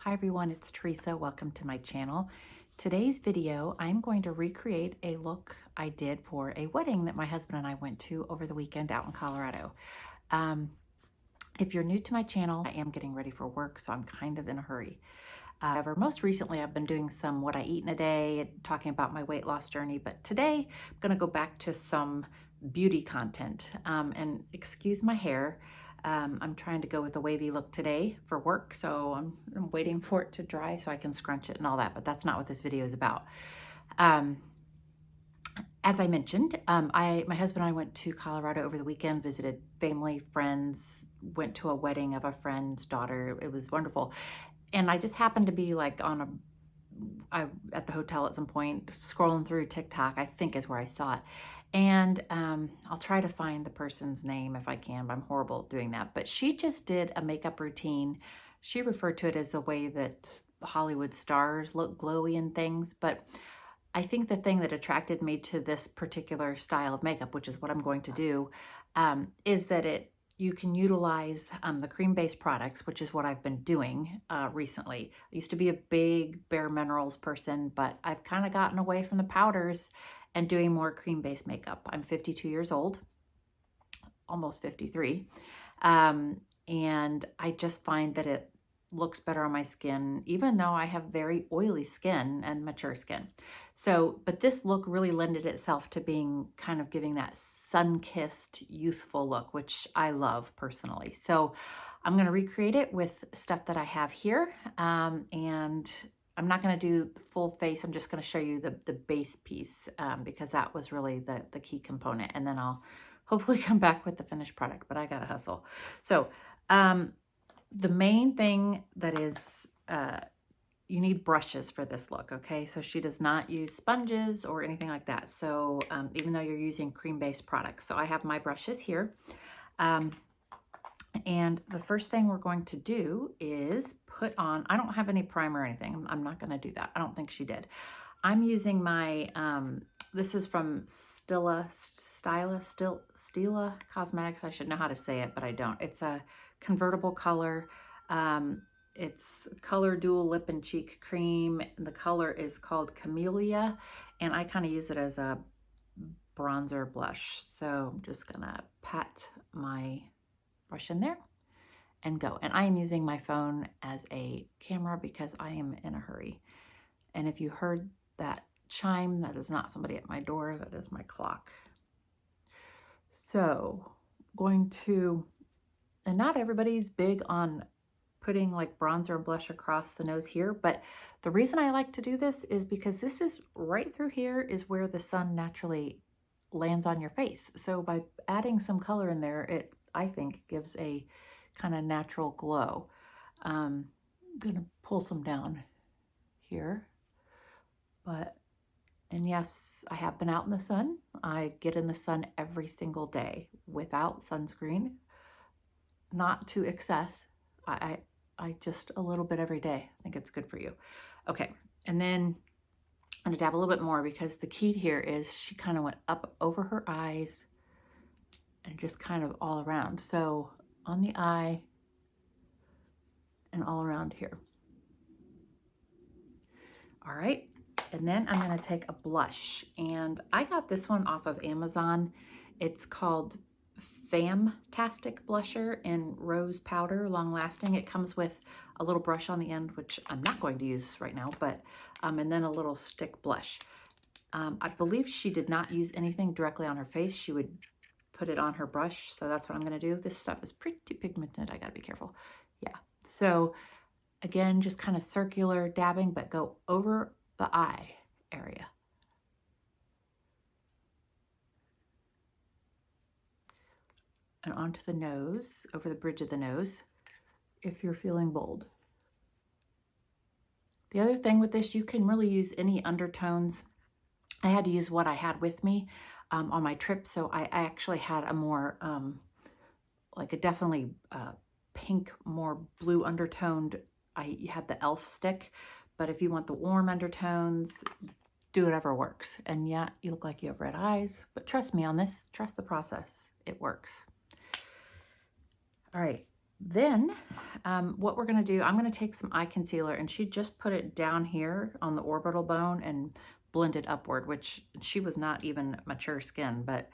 Hi everyone, it's Teresa. Welcome to my channel. Today's video, I'm going to recreate a look I did for a wedding that my husband and I went to over the weekend out in Colorado. If you're new to my channel, I am getting ready for work, so I'm kind of in a hurry. However, most recently I've been doing some what I eat in a day, talking about my weight loss journey, but today I'm going to go back to some beauty content. And excuse my hair. I'm trying to go with a wavy look today for work, so I'm waiting for it to dry so I can scrunch it and all that, but that's not what this video is about. As I mentioned, my husband and I went to Colorado over the weekend, visited family, friends, went to a wedding of a friend's daughter. It was wonderful. And I just happened to be like at the hotel at some point, scrolling through TikTok, I think is where I saw it. And I'll try to find the person's name if I can, but I'm horrible at doing that. But she just did a makeup routine. She referred to it as a way that Hollywood stars look glowy and things. But I think the thing that attracted me to this particular style of makeup, which is what I'm going to do, is that you can utilize the cream-based products, which is what I've been doing recently. I used to be a big Bare Minerals person, but I've kind of gotten away from the powders and doing more cream-based makeup. I'm 52 years old, almost 53, and I just find that it looks better on my skin, even though I have very oily skin and mature skin. So, but this look really lended itself to being kind of giving that sun-kissed, youthful look, which I love personally. So I'm going to recreate it with stuff that I have here. And I'm not going to do the full face. I'm just going to show you the base piece because that was really the key component. And then I'll hopefully come back with the finished product, but I got to hustle. So, the main thing that is, you need brushes for this look, okay? So she does not use sponges or anything like that. So even though you're using cream-based products. So I have my brushes here. And the first thing we're going to do is put on, I don't have any primer or anything. I'm not going to do that. I don't think she did. I'm using my, this is from Stila Cosmetics. I should know how to say it, but I don't. It's a convertible color. It's Color Dual Lip and Cheek Cream. The color is called Camellia, and I kind of use it as a bronzer blush. So I'm just gonna pat my brush in there and go. And I am using my phone as a camera because I am in a hurry. And if you heard that chime, that is not somebody at my door, that is my clock. So going to, and not everybody's big on putting like bronzer and blush across the nose here, but the reason I like to do this is because this is right through here is where the sun naturally lands on your face. So by adding some color in there, it, I think, gives a kind of natural glow. I'm gonna pull some down here, and yes, I have been out in the sun. I get in the sun every single day without sunscreen, not to excess. I just a little bit every day. I think it's good for you. Okay, and then I'm gonna dab a little bit more because the key here is she kind of went up over her eyes and just kind of all around. So on the eye and all around here. All right, and then I'm gonna take a blush, and I got this one off of Amazon. It's called Famtastic Blusher in Rose Powder, long lasting. It comes with a little brush on the end, which I'm not going to use right now, but and then a little stick blush. I believe she did not use anything directly on her face. She would put it on her brush, so that's what I'm going to do. This stuff is pretty pigmented. I got to be careful. Yeah. So again, just kind of circular dabbing, but go over the eye area. And onto the nose, over the bridge of the nose, if you're feeling bold. The other thing with this, you can really use any undertones. I had to use what I had with me on my trip, so I actually had a more, like a definitely pink, more blue undertoned. I had the e.l.f. stick, but if you want the warm undertones, do whatever works. And yeah, you look like you have red eyes, but trust me on this, trust the process, it works. All right, Then what we're going to do, I'm going to take some eye concealer, and she just put it down here on the orbital bone and blend it upward, which she was not even mature skin, but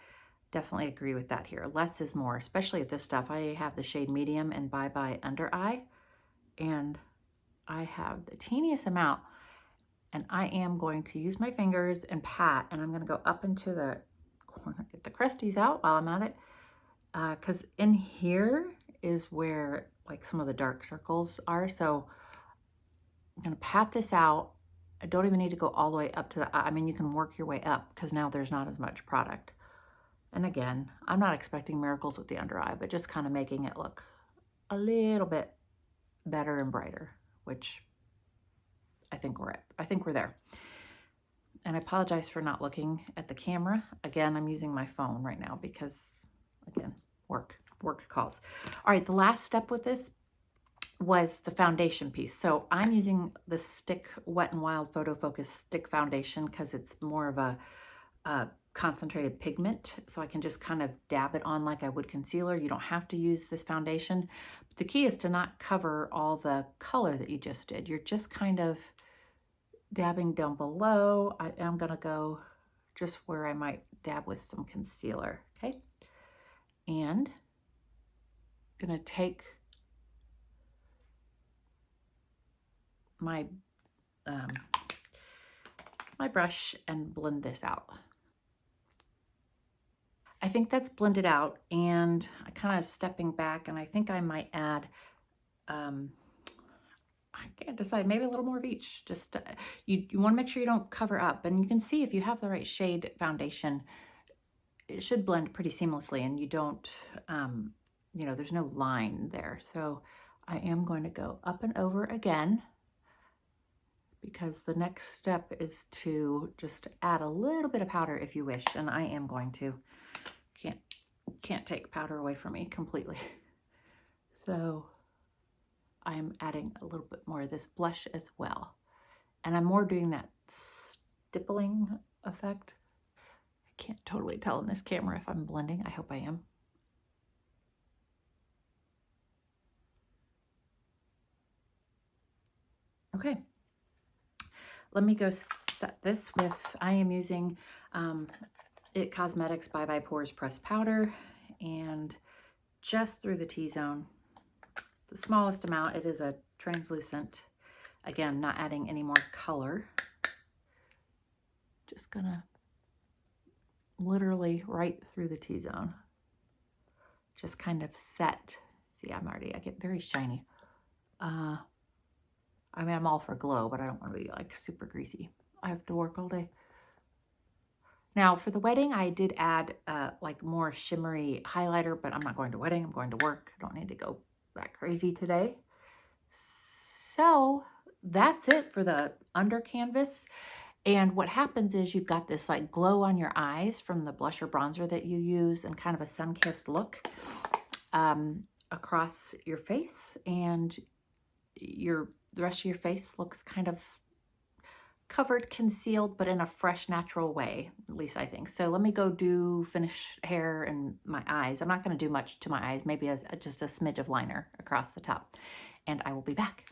definitely agree with that here. Less is more, especially with this stuff. I have the shade medium and Bye Bye Under Eye, and I have the teeniest amount, and I am going to use my fingers and pat, and I'm going to go up into the corner, get the crusties out while I'm at it, because in here is where like some of the dark circles are. So I'm going to pat this out. I don't even need to go all the way up to the eye. I mean, you can work your way up because now there's not as much product. And again, I'm not expecting miracles with the under eye, but just kind of making it look a little bit better and brighter, which I think we're there. And I apologize for not looking at the camera. Again, I'm using my phone right now because, again, work calls. All right, the last step with this was the foundation piece. So I'm using the Stick Wet n Wild Photo Focus Stick Foundation because it's more of a concentrated pigment. So I can just kind of dab it on like I would concealer. You don't have to use this foundation. But the key is to not cover all the color that you just did. You're just kind of dabbing down below. I am going to go just where I might dab with some concealer, okay? And I'm going to take my my brush and blend this out. I think that's blended out, and I kind of stepping back, and I think I might add, I can't decide, maybe a little more of each. Just you want to make sure you don't cover up, and you can see if you have the right shade foundation, it should blend pretty seamlessly, and you don't, you know, there's no line there. So I am going to go up and over again, because the next step is to just add a little bit of powder if you wish, and I am going to. Can't take powder away from me completely. So I'm adding a little bit more of this blush as well. And I'm more doing that stippling effect. I can't totally tell in this camera if I'm blending. I hope I am. Okay. Let me go set this with, I am using It Cosmetics Bye Bye Pores Pressed Powder, and just through the T-zone, the smallest amount. It is a translucent. Again, not adding any more color. Just gonna literally right through the T-zone. Just kind of set. See, I get very shiny. I mean, I'm all for glow, but I don't want to be like super greasy. I have to work all day. Now for the wedding, I did add like more shimmery highlighter, but I'm not going to wedding, I'm going to work. I don't need to go that crazy today. So that's it for the under canvas. And what happens is you've got this like glow on your eyes from the blush or bronzer that you use, and kind of a sun-kissed look across your face, and the rest of your face looks kind of covered, concealed, but in a fresh, natural way, at least I think. So let me go finish hair and my eyes. I'm not going to do much to my eyes, maybe just a smidge of liner across the top, and I will be back.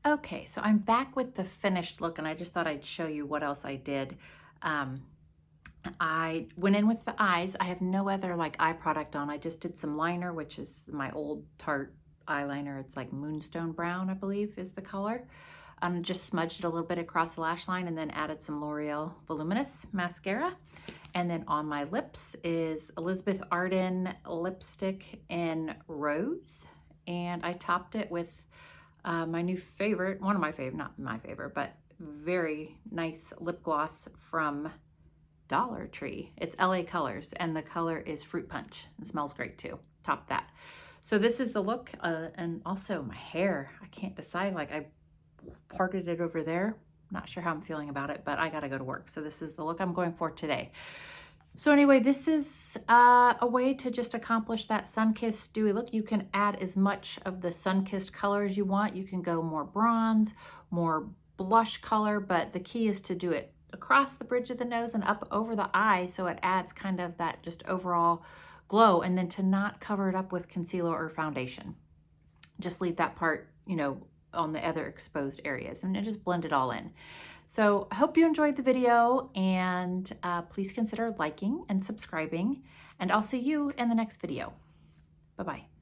Okay, so I'm back with the finished look, and I just thought I'd show you what else I did. I went in with the eyes. I have no other like eye product on. I just did some liner, which is my old Tarte eyeliner. It's like Moonstone Brown, I believe is the color. Just smudged it a little bit across the lash line, and then added some L'Oreal Voluminous mascara. And then on my lips is Elizabeth Arden lipstick in Rose. And I topped it with my new favorite, one of my favorite, not my favorite, but very nice lip gloss from Dollar Tree. It's LA Colors, and the color is Fruit Punch. It smells great too. Top that. So this is the look, and also my hair. I can't decide, like I parted it over there. Not sure how I'm feeling about it, but I gotta go to work. So this is the look I'm going for today. So anyway, this is a way to just accomplish that sun-kissed dewy look. You can add as much of the sun-kissed color as you want. You can go more bronze, more blush color, but the key is to do it across the bridge of the nose and up over the eye, so it adds kind of that just overall glow, and then to not cover it up with concealer or foundation. Just leave that part, you know, on the other exposed areas, and just blend it all in. So I hope you enjoyed the video, and please consider liking and subscribing, and I'll see you in the next video. Bye-bye.